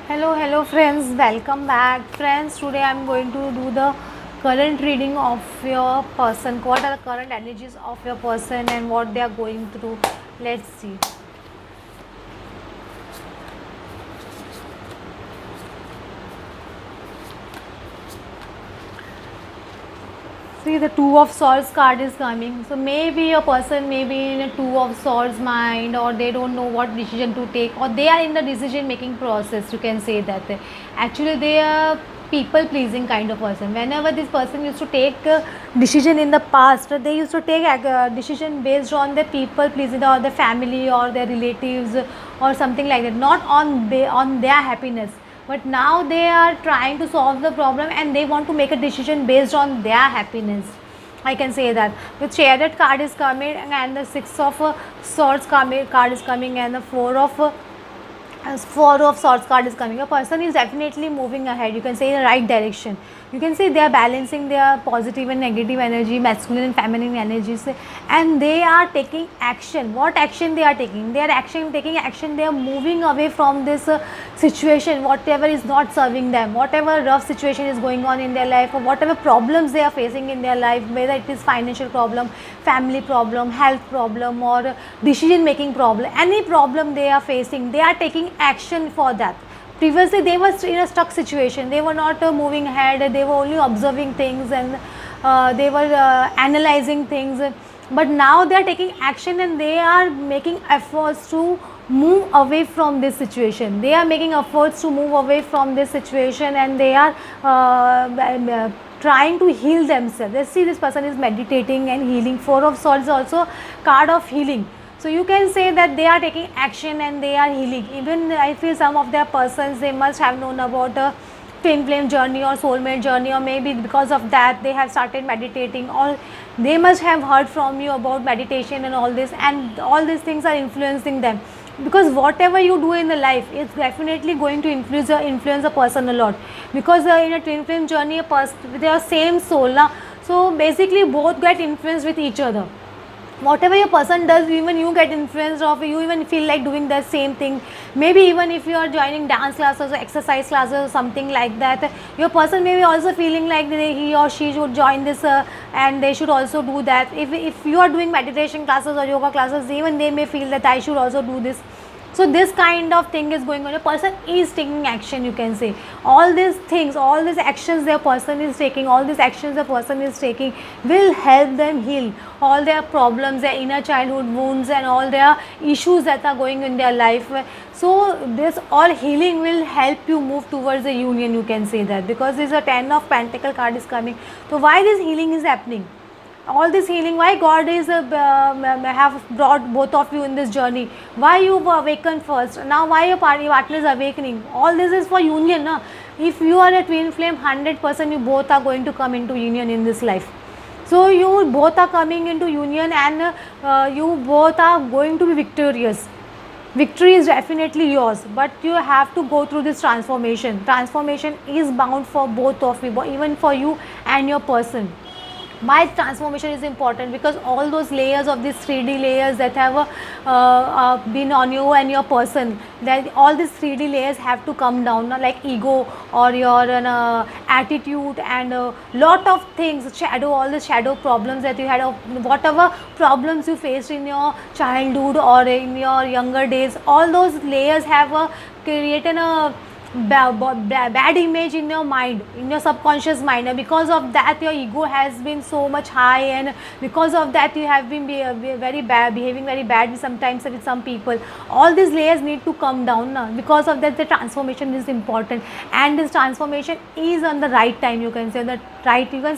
Hello friends, welcome back friends. Today I'm going to do the current reading of your person. What are the current energies of your person and what they are going through? Let's see. See, the Two of Swords card is coming. So maybe your person may be in a Two of Swords mind, or they don't know what decision to take, or they are in the decision making process. You can say that. Actually, they are people pleasing kind of person. Whenever this person used to take a decision in the past, they used to take a decision based on the people pleasing, or the family or their relatives or something like that, not on their happiness, but now they are trying to solve the problem and they want to make a decision based on their happiness. I can say that. The Chariot card is coming and the Six of Swords card is coming, and the Four of Swords card is coming. A person is definitely moving ahead. You can say in the right direction. You can say they are balancing their positive and negative energy, masculine and feminine energies, and they are taking action. What action they are taking? They are taking action. They are moving away from this situation, whatever is not serving them, whatever rough situation is going on in their life, or whatever problems they are facing in their life, whether it is financial problem, family problem, health problem, or decision making problem, any problem they are facing, they are taking action for that. Previously they were in a stuck situation, they were not moving ahead, they were only observing things, and they were analyzing things, but now they are taking action and they are making efforts to move away from this situation. They are making efforts to move away from this situation, and they are trying to heal themselves. Let's see, this person is meditating and healing. Four of Swords is also card of healing. So you can say that they are taking action and they are healing. Even I feel some of their persons, they must have known about a twin flame journey or soulmate journey, or maybe because of that they have started meditating, or they must have heard from you about meditation and all this, and all these things are influencing them, because whatever you do in the life is definitely going to influence a person a lot, because in a twin flame journey, a person with your same soul na, so basically both get influenced with each other. Whatever your person does, even you get influenced of, you even feel like doing the same thing. Maybe even if you are joining dance classes or exercise classes or something like that, your person may be also feeling like he or she should join this, and they should also do that. If you are doing meditation classes or yoga classes, even they may feel that I should also do this. So this kind of thing is going on. A person is taking action, you can say. All these things, all these actions their person is taking, all these actions the person is taking will help them heal all their problems, their inner childhood wounds, and all their issues that are going in their life. So this all healing will help you move towards the union, you can say that, because this is a 10 of Pentacle card is coming. So why this healing is happening? All this healing, why God is have brought both of you in this journey, why you awakened first, now why your partner is awakening, all this is for union na? If you are a twin flame, 100% you both are going to come into union in this life. So you both are coming into union, and you both are going to be victorious. Victory is definitely yours, but you have to go through this transformation is bound for both of you, even for you and your person. Why transformation is important? Because all those layers of these 3D layers that have been on you and your person, that all these 3D layers have to come down, like ego or your attitude, and lot of things, shadow, all the shadow problems that you had, or whatever problems you faced in your childhood or in your younger days, all those layers have created a bad image in your mind, in your subconscious mind, and because of that your ego has been so much high, and because of that you have been very bad, behaving very badly sometimes with some people. All these layers need to come down now. Because of that the transformation is important, and this transformation is on the right time, you can say that, right? You can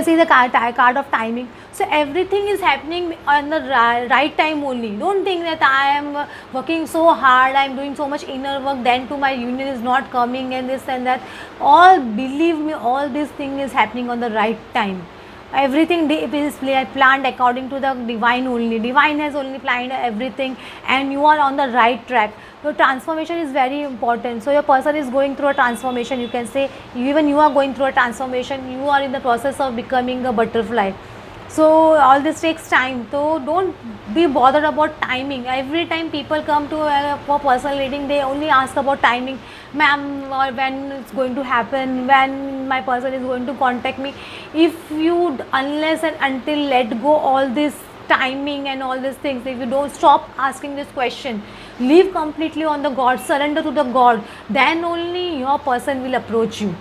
see the card of timing. So everything is happening on the right time only. Don't think that I am working so hard, I am doing so much inner work, then to my union is not coming, and this and that. All, believe me, all this thing is happening on the right time. Everything is planned according to the divine only. Divine has only planned everything, and you are on the right track. So transformation is very important. So your person is going through a transformation, you can say. Even you are going through a transformation, you are in the process of becoming a butterfly. So all this takes time, so don't be bothered about timing. Every time people come to for personal reading, they only ask about timing, ma'am, or when it's going to happen, when my person is going to contact me. If you, unless and until let go all this timing and all these things, if you don't stop asking this question, leave completely on the God, surrender to the God, then only your person will approach you.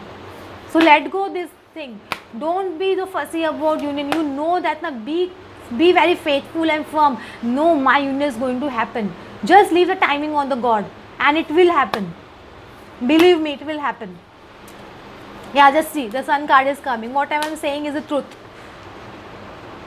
So let go this thing. Don't be the fussy about union. You know that na, be very faithful and firm. No, my union is going to happen. Just leave the timing on the God, and it will happen. Believe me, it will happen. Yeah, just see, the sun card is coming. Whatever I'm saying is the truth.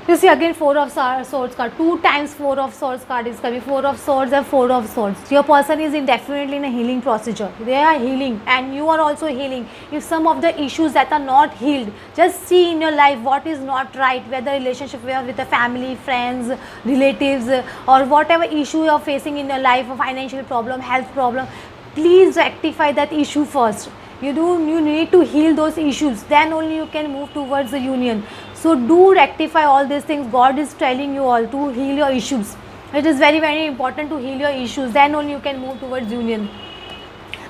You see again, four of swords card, 2 times 4 of swords card is coming, 4 of swords and 4 of swords. Your person is definitely in a healing procedure. They are healing and you are also healing. If some of the issues that are not healed, just see in your life what is not right, whether relationship with the family, friends, relatives, or whatever issue you are facing in your life, a financial problem, health problem, please rectify that issue first. You need to heal those issues, then only you can move towards the union. So do rectify all these things. God is telling you all to heal your issues. It is very, very important to heal your issues, then only you can move towards union.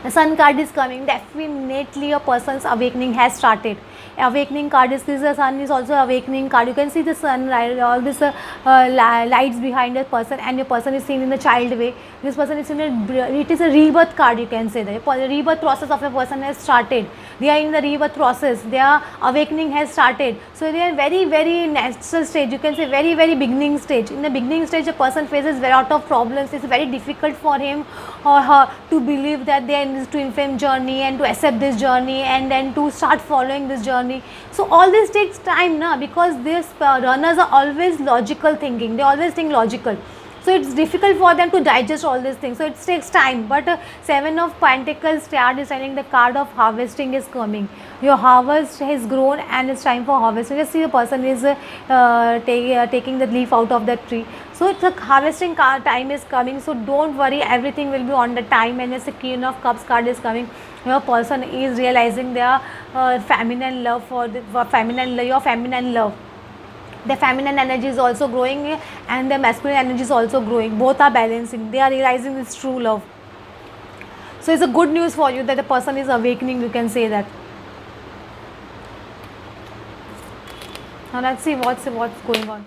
The sun card is coming. Definitely a person's awakening has started. Awakening card is this. The sun is also awakening card. You can see the sun, all this lights behind the person, and your person is seen in the child way. This person is in it is a rebirth card. You can say that the rebirth process of a person has started. They are in the rebirth process. Their awakening has started. So they are very, very natural stage. You can say very, very beginning stage. In the beginning stage, a person faces a lot of problems. It's very difficult for him or her to believe that they are in this twin flame journey and to accept this journey and then to start following this journey. So all this takes time now, because these runners are always logical thinking. They always think logical. So it's difficult for them to digest all these things. So it takes time. But 7 of Pentacles card is telling the card of harvesting is coming. Your harvest has grown and it's time for harvesting. Just see the person is taking the leaf out of the tree. So the harvesting time is coming. So don't worry, everything will be on the time. And the Queen of Cups card is coming. Your person is realizing their feminine love your feminine love. The feminine energy is also growing and the masculine energy is also growing. Both are balancing. They are realizing this true love. So it's a good news for you that the person is awakening. You can say that. Now let's see what's going on.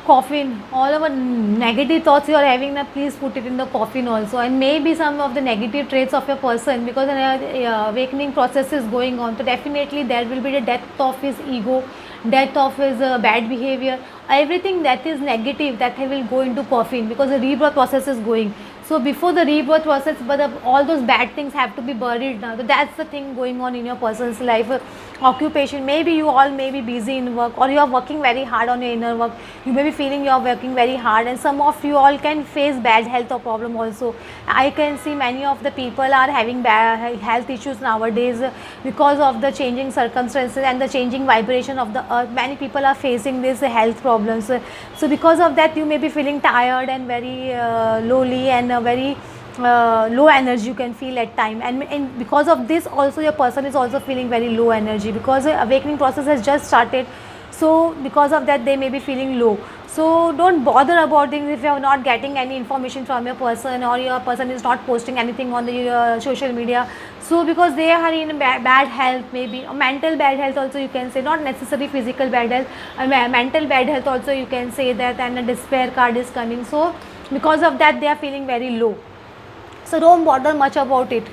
Coffin. All of the negative thoughts you are having now, please put it in the coffin also. And maybe some of the negative traits of your person, because an awakening process is going on. So definitely there will be the death of his ego, death of his bad behavior. Everything that is negative, that will go into coffin, because the rebirth process is going. So before the rebirth process, but all those bad things have to be buried now. So that's the thing going on in your person's life. Occupation, maybe you all may be busy in work, or you are working very hard on your inner work. You may be feeling you are working very hard, and some of you all can face bad health or problem also. I can see many of the people are having bad health issues nowadays because of the changing circumstances and the changing vibration of the earth. Many people are facing these health problems. So because of that, you may be feeling tired and very lowly and very low energy you can feel at time, and because of this also your person is also feeling very low energy, because the awakening process has just started. So because of that they may be feeling low. So don't bother about things if you are not getting any information from your person, or your person is not posting anything on the social media. So because they are in bad health, maybe mental bad health also, you can say, not necessarily physical bad health, mental bad health also you can say that. And a despair card is coming. So because of that they are feeling very low. So don't bother much about it.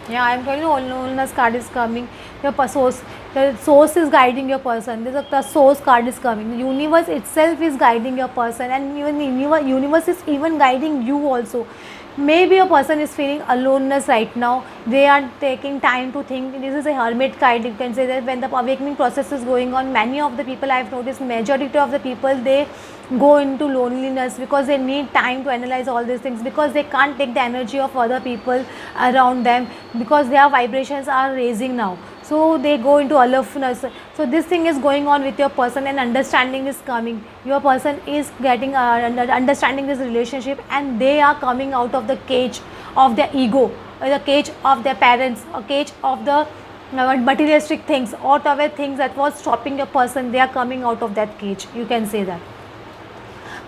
Yeah, I'm telling you, loneliness card is coming. Your source, the source is guiding your person. The source card is coming. The universe itself is guiding your person, and even the universe is even guiding you also. Maybe a person is feeling aloneness right now. They are taking time to think. This is a hermit card. You can say that when the awakening process is going on, many of the people I have noticed, majority of the people, they go into loneliness because they need time to analyze all these things, because they can't take the energy of other people around them, because their vibrations are raising now. so they go into aloofness. So this thing is going on with your person, and understanding is coming. Your person is getting understanding this relationship, and they are coming out of the cage of their ego, the cage of their parents, a cage of the materialistic things, whatever things that was stopping your person, they are coming out of that cage, you can say that.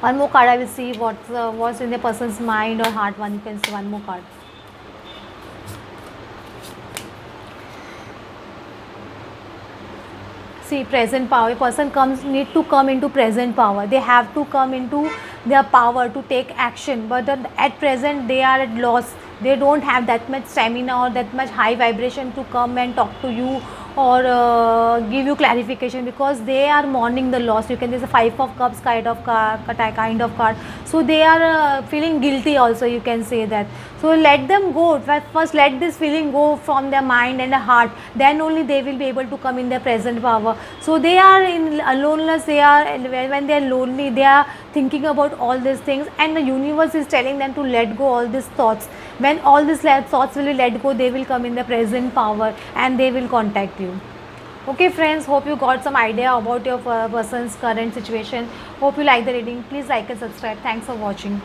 One more card I will see what's in the person's mind or heart. One, you can see one more card. See, present power. A person need to come into present power. They have to come into their power to take action, but at present they are at loss. They don't have that much stamina or that much high vibration to come and talk to you or give you clarification, because they are mourning the loss. You can, there's a 5 of cups kind of card, so they are feeling guilty also, you can say that. So let them go. First let this feeling go from their mind and the heart, then only they will be able to come in their present power. So they are in aloneness, they are, when they are lonely, they are thinking about all these things, and the universe is telling them to let go all these thoughts. When all these thoughts will be let go, they will come in the present power and they will contact you. Okay friends, hope you got some idea about your person's current situation. Hope you like the reading. Please like and subscribe. Thanks for watching.